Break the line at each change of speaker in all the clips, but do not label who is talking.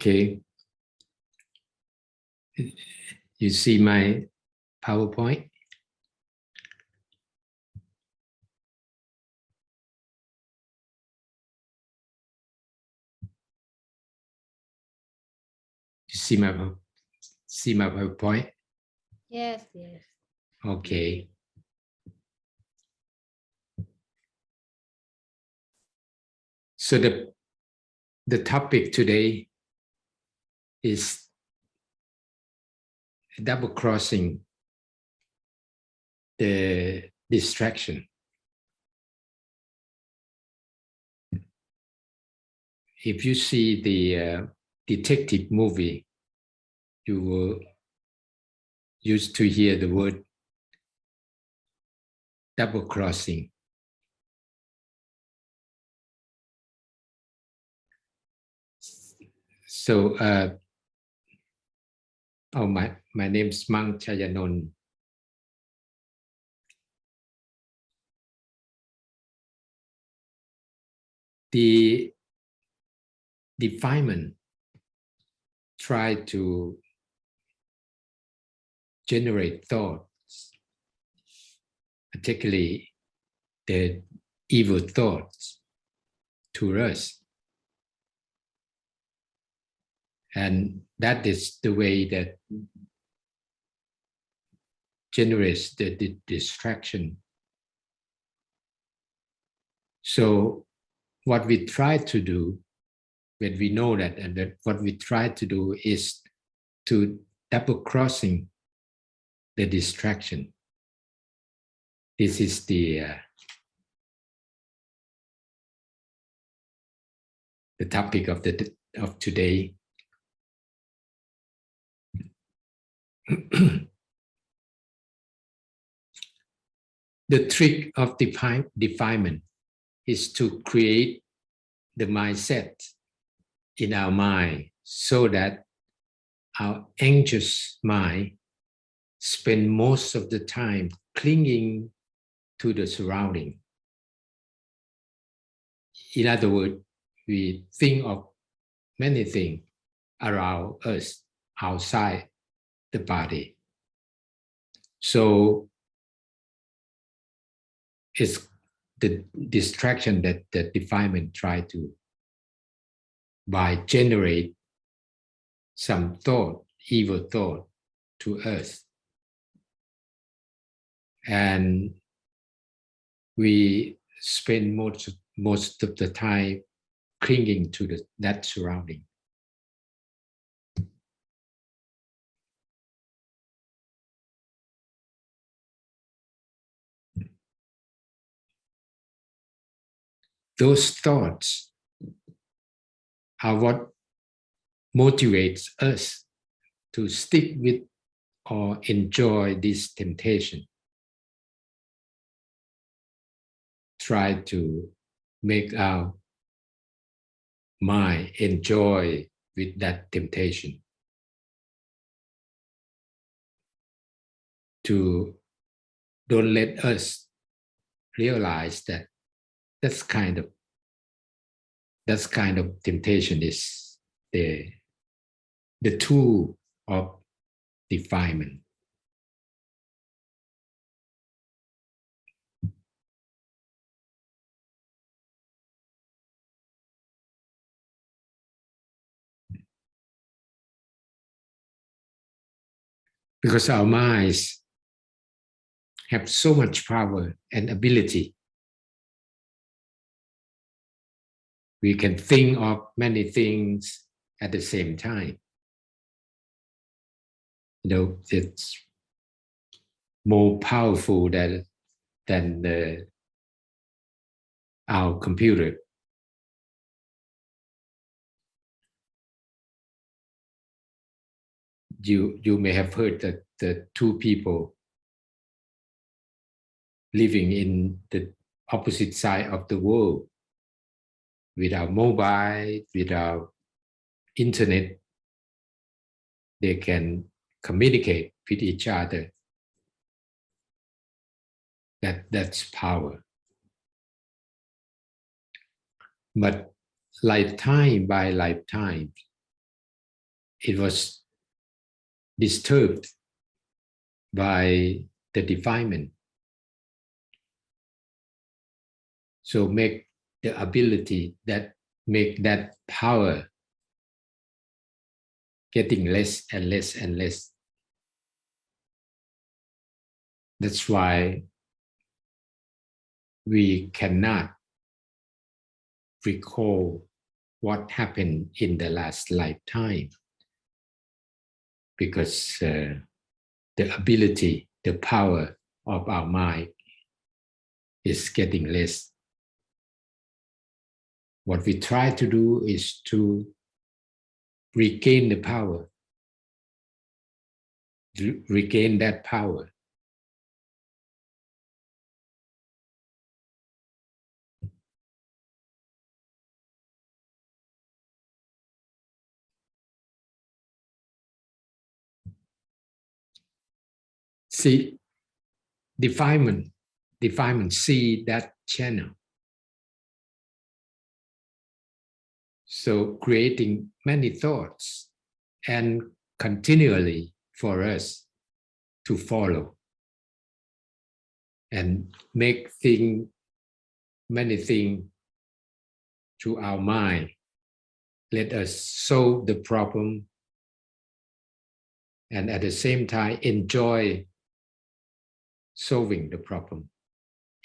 Okay. You see my PowerPoint? You see my PowerPoint?
Yes, yes.
Okay. So the topic today is double crossing the distraction. If you see the detective movie, you will used to hear the word double crossing. So, my name is Mang Chayanon. The definement try to generate thoughts, particularly the evil thoughts to us. And that is the way that generates the distraction. So what we try to do when we know that, and that what we try to do is to double crossing the distraction. This is the topic of today. The trick of definement is to create the mindset in our mind so that our anxious mind spend most of the time clinging to the surrounding. In other words, we think of many things around us outside the body. So it's the distraction that the defilement try to by generate some thought, evil thought to us. And we spend most of the time clinging to that surrounding. Those thoughts are what motivates us to stick with or enjoy this temptation. Try to make our mind enjoy with that temptation. To don't let us realize that that's kind of temptation is the tool of defilement. Because our minds have so much power and ability. We can think of many things at the same time. You know, it's more powerful than our computer. You may have heard that the two people living in the opposite side of the world, without mobile, without internet, they can communicate with each other. That's power. But lifetime by lifetime, it was disturbed by the defilement. So make the ability that make that power getting less and less and less. That's why we cannot recall what happened in the last lifetime, because the ability, the power of our mind is getting less. What we try to do is to regain the power, regain that power. See, defilement, see that channel. So creating many thoughts and continually for us to follow and make many things to our mind. Let us solve the problem and at the same time enjoy solving the problem,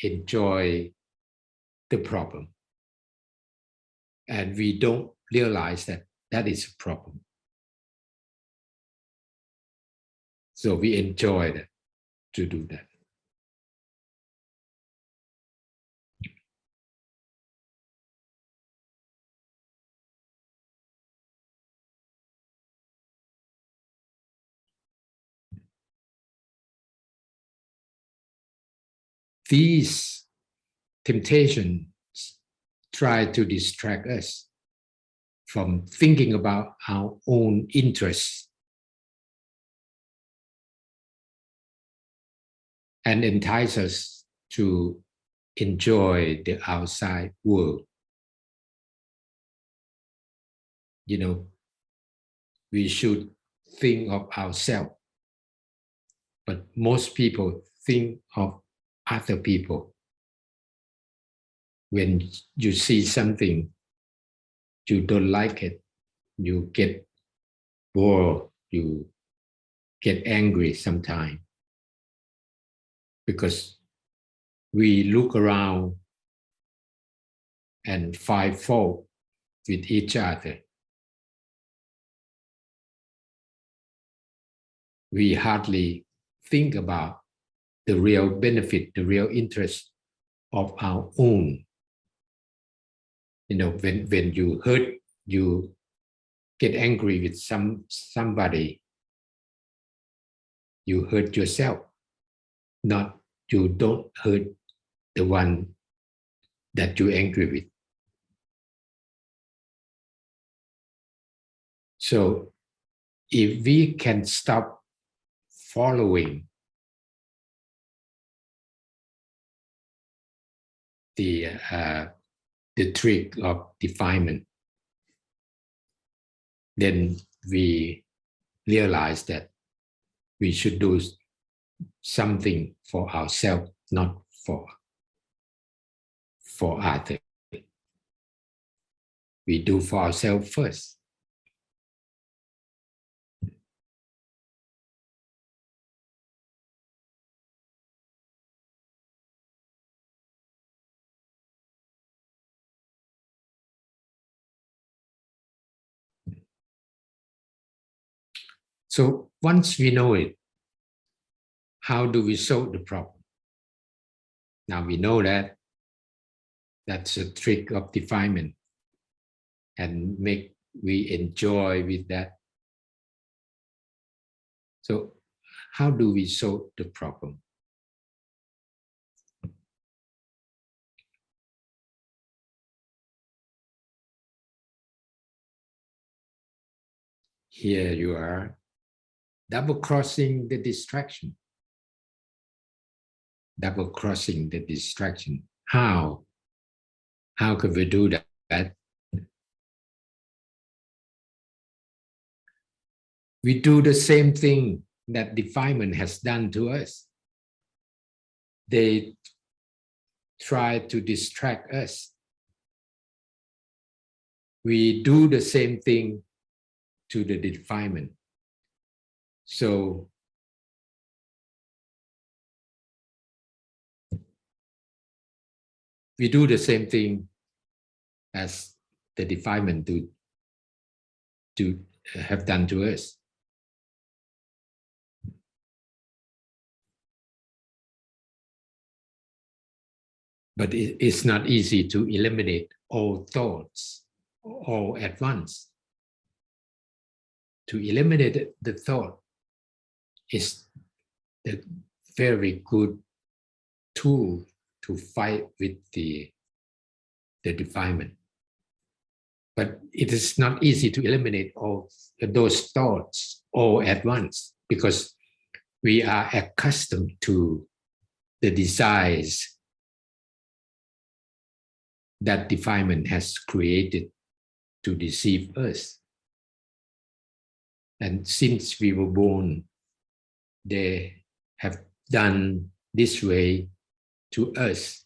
enjoy the problem. And we don't realize that that is a problem. So we enjoy that, to do that. These temptations try to distract us from thinking about our own interests and entice us to enjoy the outside world. You know, we should think of ourselves, but most people think of other people. When you see something, you don't like it, you get bored, you get angry sometimes, because we look around and find fault with each other. We hardly think about the real benefit, the real interest of our own. You know, when you hurt, you get angry with somebody, you hurt yourself, not you don't hurt the one that you're angry with. So if we can stop following the trick of defilement, then we realize that we should do something for ourselves, not for others. We do for ourselves first. So once we know it, how do we solve the problem? Now we know that that's a trick of defilement, and we enjoy with that. So how do we solve the problem? Here you are, double-crossing the distraction. Double-crossing the distraction. How? How could we do that? We do the same thing that defilement has done to us. They try to distract us. We do the same thing to the defilement. So we do the same thing as the defilement to have done to us. But it's not easy to eliminate all thoughts all at once. To eliminate the thought is a very good tool to fight with the defilement. But it is not easy to eliminate all those thoughts all at once because we are accustomed to the desires that defilement has created to deceive us. And since we were born, they have done this way to us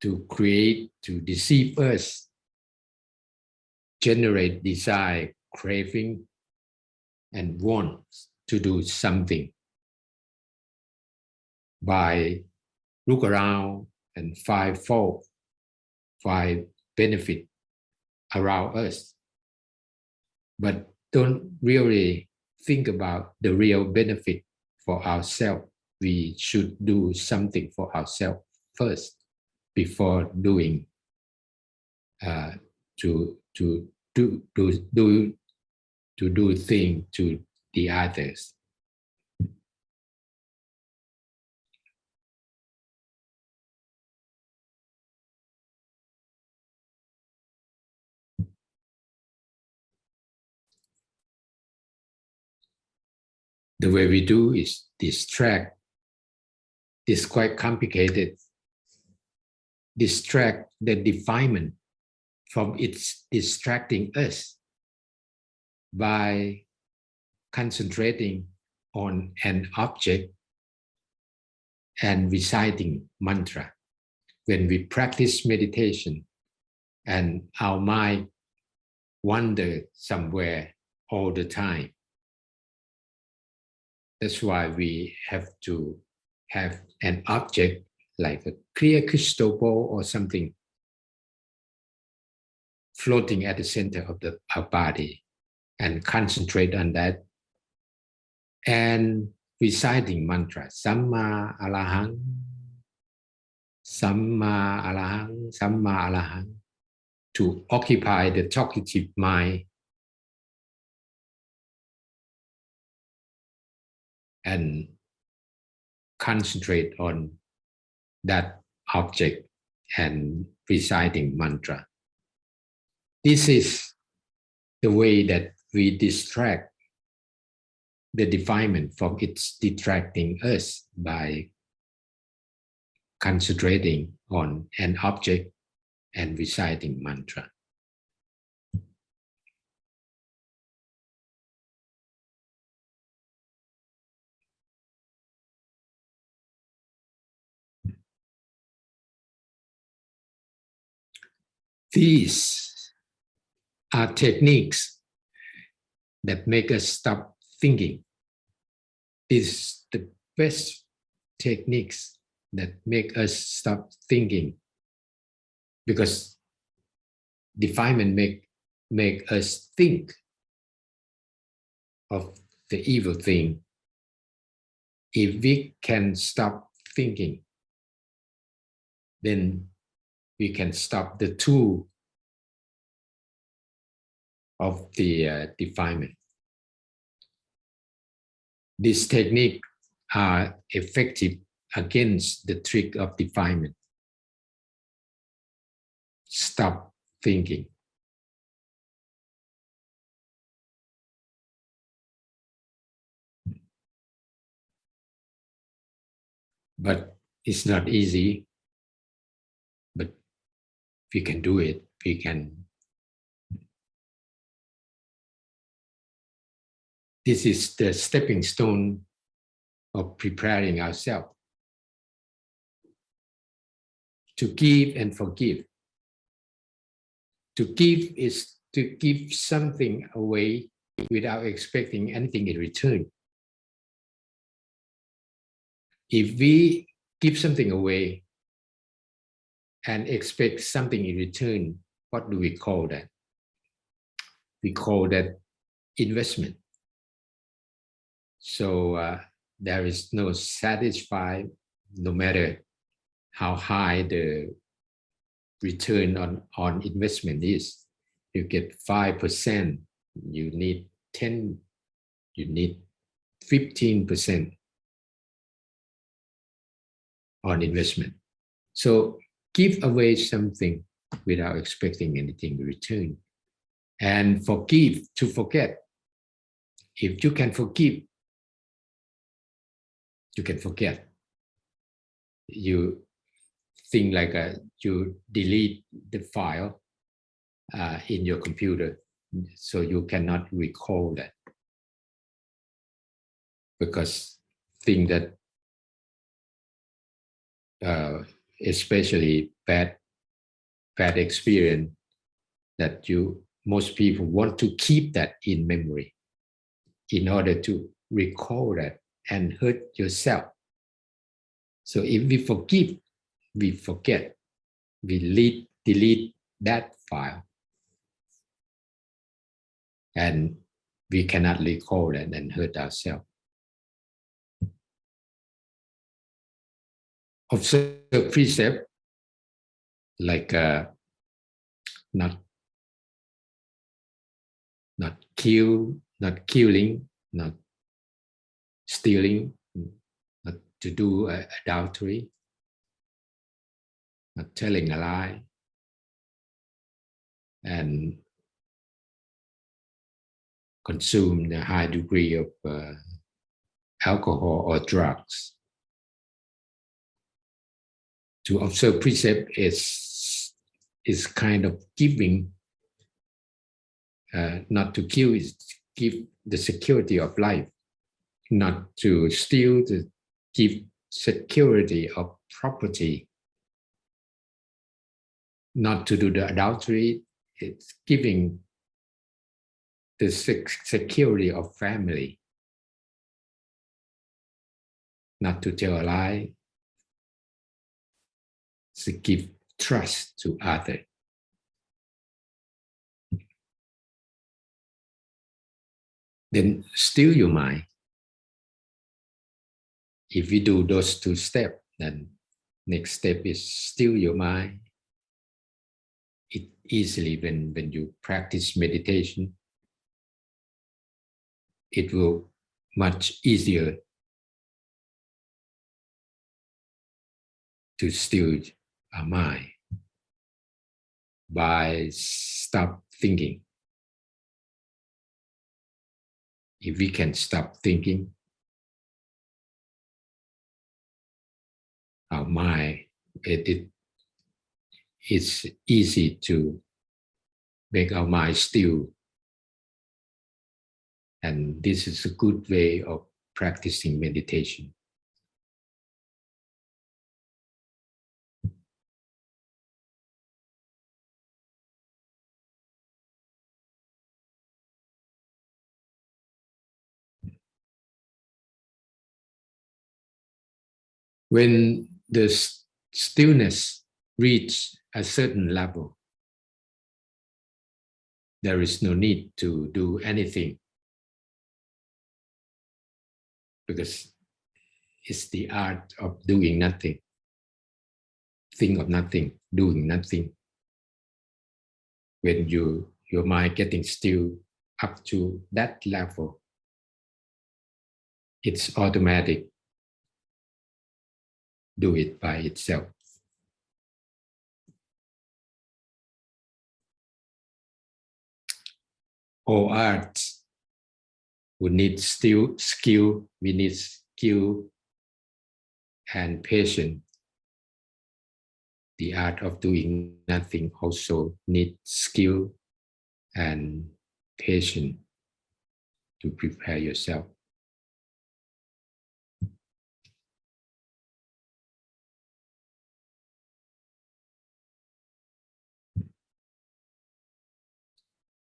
to create, to deceive us, generate desire, craving, and want to do something by look around and find fault, find benefit around us, but don't really think about the real benefit for ourselves. We should do something for ourselves first before doing to do things to the others. The way we do is distract. It's quite complicated. Distract the defilement from its distracting us by concentrating on an object and reciting mantra. When we practice meditation and our mind wanders somewhere all the time, that's why we have to have an object like a clear crystal ball or something floating at the center of our body and concentrate on that and reciting mantra Samma Alahang, Samma Alahang, Samma Alahang to occupy the talkative mind and concentrate on that object and reciting mantra. This is the way that we distract the defilement from its distracting us by concentrating on an object and reciting mantra. These are techniques that make us stop thinking. These are the best techniques that make us stop thinking because defilement make us think of the evil thing. If we can stop thinking, then we can stop the tool of the defilement. These techniques are effective against the trick of defilement. Stop thinking. But it's not easy. But we can do it. We can this is the stepping stone of preparing ourselves to give and forgive. To give is to give something away without expecting anything in return. If we give something away and expect something in return, what do we call that? We call that investment. So there is no satisfied, no matter how high the return on investment is. You get 5%, you need 10, you need 15% on investment. So give away something without expecting anything in return. And forgive, to forget. If you can forgive, you can forget. You think like you delete the file in your computer, so you cannot recall that. Because think that especially bad experience, that most people want to keep that in memory in order to recall that and hurt yourself. So if we forgive, we forget, we delete that file, and we cannot recall that and hurt ourselves. Observe precept like not killing, not stealing, not to do adultery, not telling a lie, and consume a high degree of alcohol or drugs. To observe precept is kind of giving, not to kill, is give the security of life. Not to steal, to give security of property. Not to do the adultery, it's giving the security of family. Not to tell a lie, to give trust to others. Then still your mind. If we do those two steps, then next step is still your mind. It easily, when you practice meditation, it will much easier to still our mind by stop thinking. If we can stop thinking, our mind, it's easy to make our mind still. And this is a good way of practicing meditation. When the stillness reaches a certain level, there is no need to do anything, because it's the art of doing nothing, think of nothing, doing nothing. When your mind getting still up to that level, it's automatic. Do it by itself. All arts would need skill. We need skill and patience. The art of doing nothing also needs skill and patience. to prepare yourself.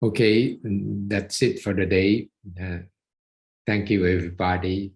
Okay, that's it for the day. Thank you, everybody.